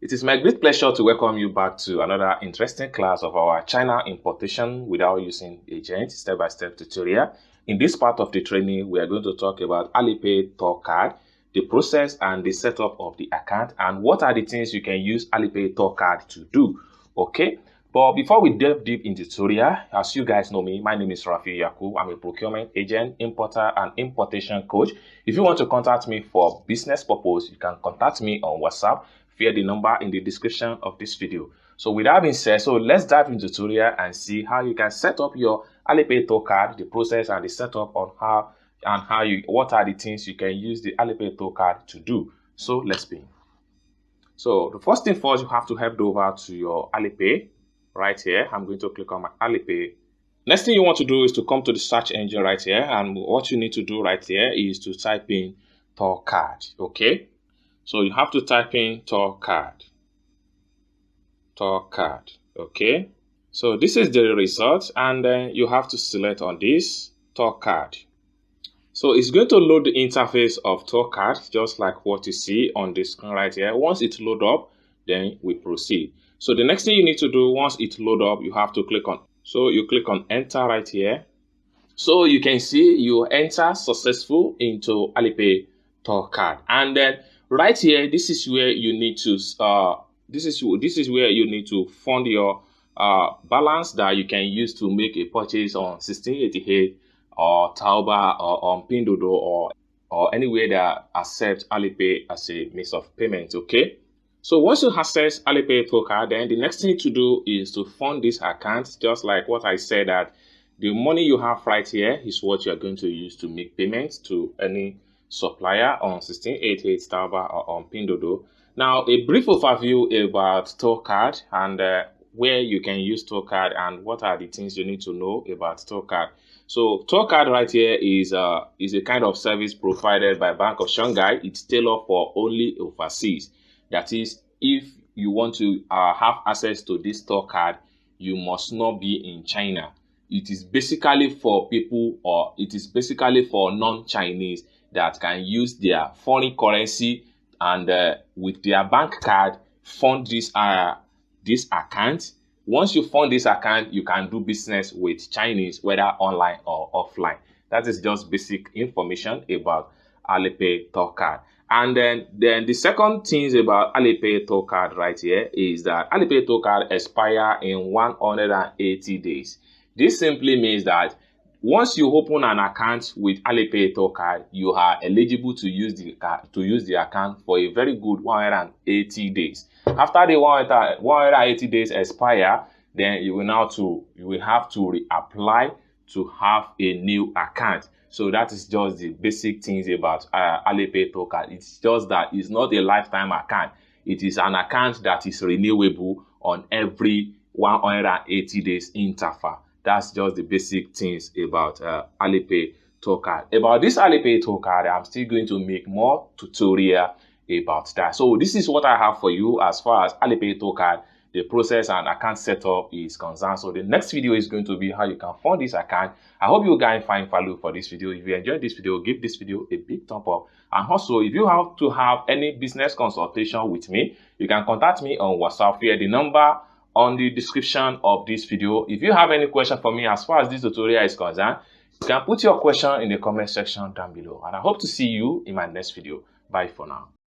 It is my great pleasure to welcome you back to another interesting class of our China importation without using agent step-by-step tutorial. In this part of the training, we are going to talk about Alipay Tourcard, the process and the setup of the account, and what are the things you can use Alipay Tourcard to do. Okay, but before we delve deep into the tutorial, as you guys know me, my name is Rafi Yakub. I'm a procurement agent, importer, and importation coach. If you want to contact me for business purpose, you can contact me on WhatsApp via the number in the description of this video. So with that being said, let's dive into the tutorial and see how you can set up your Alipay Tourcard, the process and the setup on what are the things you can use the Alipay Tourcard to do. So let's begin. So the first thing first, you have to head over to your Alipay right here. I'm going to click on my Alipay. Next thing you want to do is to come to the search engine right here, and what you need to do right here is to type in Tourcard. Okay, so you have to type in Tourcard. Okay, so this is the result, and then you have to select on this Tourcard. So it's going to load the interface of Tourcard just like what you see on the screen right here. Once it loads up, then we proceed. So the next thing you need to do, once it loads up, you have to click on, so you click on enter right here. So you can see you enter successful into Alipay Tourcard, and then right here, this is where you need to this is where you need to fund your balance that you can use to make a purchase on 1688 or Taobao or on pinduoduo or anywhere that accepts Alipay as a means of payment. Okay, so once you access Alipay Tourcard, then the next thing to do is to fund this account, just like what I said, that the money you have right here is what you are going to use to make payments to any supplier on 1688 Taobao or on pinduoduo. Now, a brief overview about Tourcard and where you can use Tourcard and what are the things you need to know about Tourcard. So Tourcard right here is a kind of service provided by Bank of Shanghai. It's tailored for only overseas. That is, if you want to have access to this Tourcard, you must not be in China. It is basically for people, or it is basically for non-Chinese that can use their foreign currency and with their bank card fund this account. Once you fund this account, you can do business with Chinese, whether online or offline. That is just basic information about Alipay Tourcard. And then the second thing about Alipay Tourcard right here is that Alipay Tourcard expire in 180 days. This simply means that once you open an account with Alipay Tourcard, you are eligible to use the account for a very good 180 days. After the 180 days expire, then you will have to reapply to have a new account. So that is just the basic things about Alipay Tourcard. It's just that it's not a lifetime account. It is an account that is renewable on every 180 days interval. That's just the basic things about Alipay Tourcard. About this Alipay Tourcard, I'm still going to make more tutorial about that. So this is what I have for you as far as Alipay Tourcard, the process and account setup is concerned. So the next video is going to be how you can fund this account. I hope you guys find value for this video. If you enjoyed this video, give this video a big thumb up. And also, if you have to have any business consultation with me, you can contact me on WhatsApp via the number on the description of this video. If you have any question for me as far as this tutorial is concerned, you can put your question in the comment section down below. And I hope to see you in my next video. Bye for now.